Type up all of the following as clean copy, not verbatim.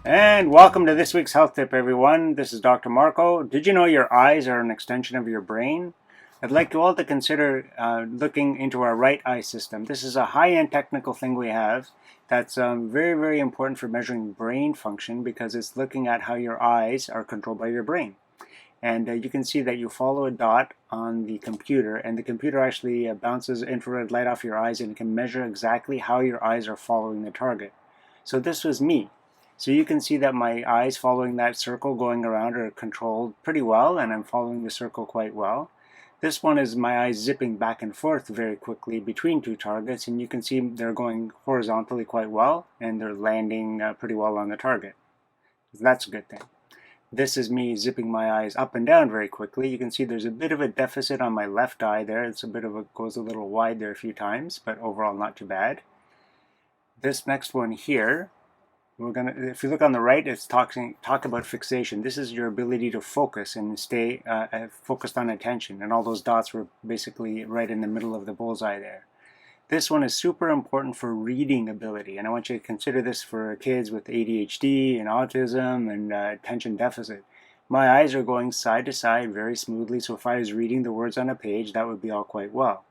And welcome to this week's health tip, everyone. This is Dr. Marco. Did you know your eyes are an extension of your brain? I'd like you all to consider looking into our RightEye system. This is a high-end technical thing we have that's very, very important for measuring brain function because it's looking at how your eyes are controlled by your brain. And you can see that you follow a dot on the computer, and the computer actually bounces infrared light off your eyes and it can measure exactly how your eyes are following the target. So this was me. So you can see that my eyes following that circle going around are controlled pretty well, and I'm following the circle quite well. This one is my eyes zipping back and forth very quickly between two targets, and you can see they're going horizontally quite well, and they're landing pretty well on the target. That's a good thing. This is me zipping my eyes up and down very quickly. You can see there's a bit of a deficit on my left eye there. It's goes a little wide there a few times, but overall not too bad. This next one here, if you look on the right, it's talk about fixation. This is your ability to focus and stay focused on attention, and all those dots were basically right in the middle of the bullseye there. This one is super important for reading ability, and I want you to consider this for kids with ADHD and autism and attention deficit. My eyes are going side to side very smoothly, so if I was reading the words on a page, that would be all quite well.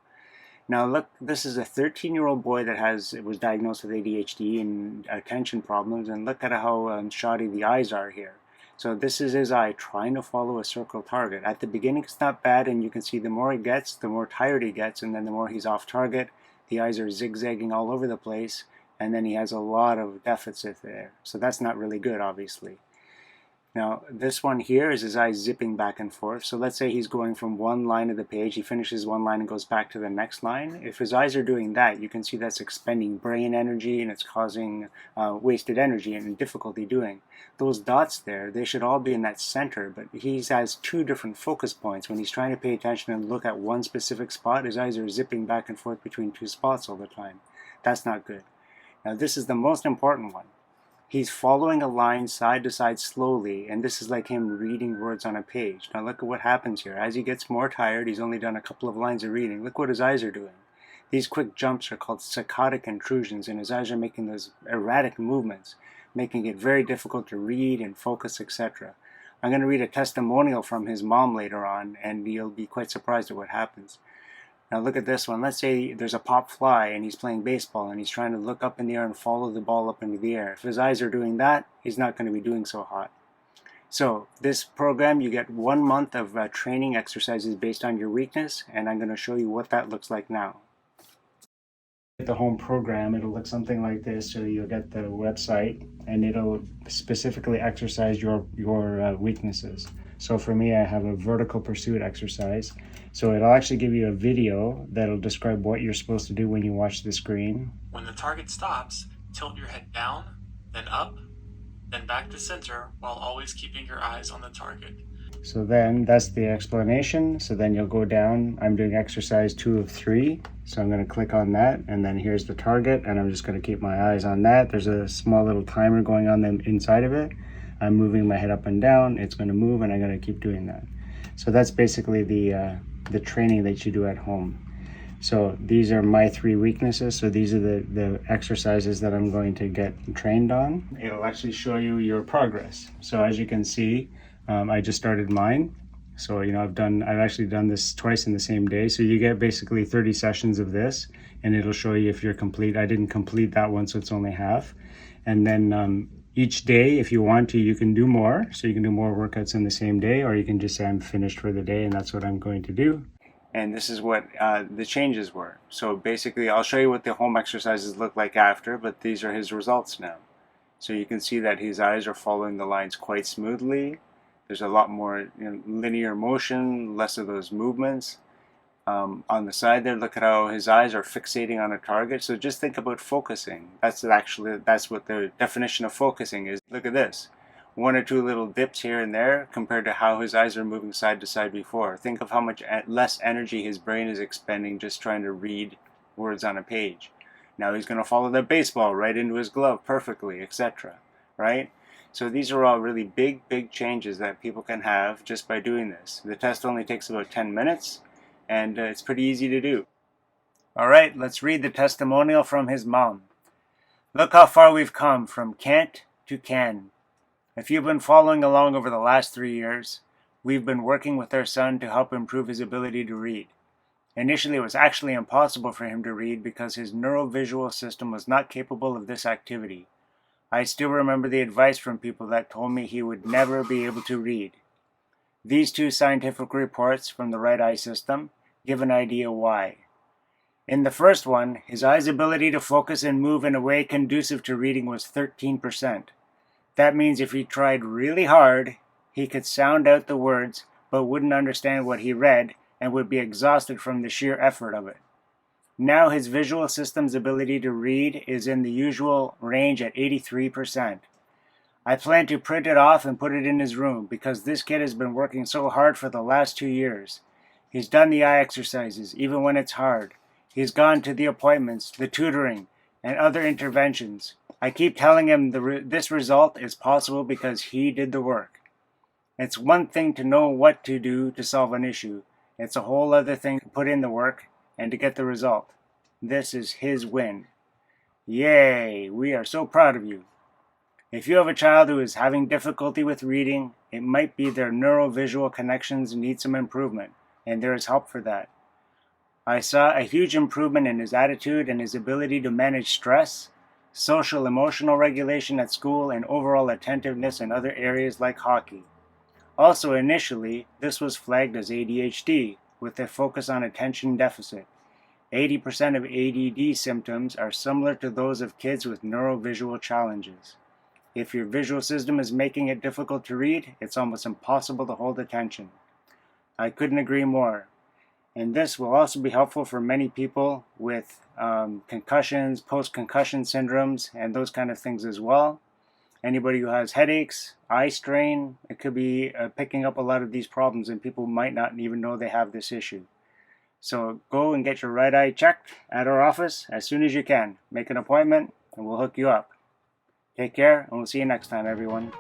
Now look, this is a 13-year-old boy that was diagnosed with ADHD and attention problems, and look at how shoddy the eyes are here. So this is his eye trying to follow a circle target. At the beginning it's not bad, and you can see the more he gets, the more tired he gets, and then the more he's off target. The eyes are zigzagging all over the place, and then he has a lot of deficit there. So that's not really good, obviously. Now, this one here is his eyes zipping back and forth. So let's say he's going from one line of the page, he finishes one line and goes back to the next line. If his eyes are doing that, you can see that's expending brain energy, and it's causing wasted energy and difficulty doing. Those dots there, they should all be in that center, but he has two different focus points. When he's trying to pay attention and look at one specific spot, his eyes are zipping back and forth between two spots all the time. That's not good. Now, this is the most important one. He's following a line side to side slowly, and this is like him reading words on a page. Now look at what happens here. As he gets more tired, he's only done a couple of lines of reading. Look what his eyes are doing. These quick jumps are called saccadic intrusions, and his eyes are making those erratic movements, making it very difficult to read and focus, etc. I'm going to read a testimonial from his mom later on, and you'll be quite surprised at what happens. Now look at this one. Let's say there's a pop fly and he's playing baseball and he's trying to look up in the air and follow the ball up into the air. If his eyes are doing that, he's not going to be doing so hot. So this program, you get 1 month of training exercises based on your weakness, and I'm going to show you what that looks like now. The home program, it'll look something like this. So you'll get the website and it'll specifically exercise your weaknesses. So for me, I have a vertical pursuit exercise. So it'll actually give you a video that'll describe what you're supposed to do when you watch the screen. When the target stops, tilt your head down, then up, then back to center while always keeping your eyes on the target. So then that's the explanation. So then you'll go down. I'm doing exercise 2 of 3. So I'm going to click on that, and then here's the target, and I'm just going to keep my eyes on that. There's a small little timer going on the inside of it. I'm moving my head up and down. It's going to move, and I'm going to keep doing that. So that's basically the training that you do at home. So these are my 3 weaknesses. So these are the exercises that I'm going to get trained on. It'll actually show you your progress. So as you can see, I just started mine. So I've actually done this twice in the same day. So you get basically 30 sessions of this, and it'll show you if you're complete. I didn't complete that one, so it's only half. And then each day, if you want to, you can do more. So you can do more workouts in the same day, or you can just say I'm finished for the day, and that's what I'm going to do. And this is what the changes were. So basically, I'll show you what the home exercises look like after, but these are his results now. So you can see that his eyes are following the lines quite smoothly. There's a lot more linear motion, less of those movements. On the side there, look at how his eyes are fixating on a target. So just think about focusing. That's what the definition of focusing is. Look at this. 1 or 2 little dips here and there compared to how his eyes are moving side to side before. Think of how much less energy his brain is expending just trying to read words on a page. Now he's going to follow the baseball right into his glove perfectly, etc. Right? So these are all really big changes that people can have just by doing this. The test only takes about 10 minutes, and it's pretty easy to do. All right, let's read the testimonial from his mom. Look how far we've come from can't to can. If you've been following along over the last 3 years, we've been working with our son to help improve his ability to read. Initially, it was actually impossible for him to read because his neurovisual system was not capable of this activity. I still remember the advice from people that told me he would never be able to read. These two scientific reports from the RightEye System give an idea why. In the first one, his eye's ability to focus and move in a way conducive to reading was 13%. That means if he tried really hard, he could sound out the words but wouldn't understand what he read and would be exhausted from the sheer effort of it. Now his visual system's ability to read is in the usual range at 83%. I plan to print it off and put it in his room because this kid has been working so hard for the last 2 years. He's done the eye exercises even when it's hard. He's gone to the appointments, the tutoring, and other interventions. I keep telling him this result is possible because he did the work. It's one thing to know what to do to solve an issue. It's a whole other thing to put in the work and to get the result. This is his win. Yay! We are so proud of you. If you have a child who is having difficulty with reading, it might be their neurovisual connections need some improvement, and there is help for that. I saw a huge improvement in his attitude and his ability to manage stress, social emotional regulation at school, and overall attentiveness in other areas like hockey. Also, initially, this was flagged as ADHD, with a focus on attention deficit. 80% of ADD symptoms are similar to those of kids with neurovisual challenges. If your visual system is making it difficult to read, it's almost impossible to hold attention. I couldn't agree more. And this will also be helpful for many people with concussions, post-concussion syndromes, and those kind of things as well. Anybody who has headaches, eye strain, it could be picking up a lot of these problems, and people might not even know they have this issue. So go and get your right eye checked at our office as soon as you can. Make an appointment and we'll hook you up. Take care, and we'll see you next time, everyone.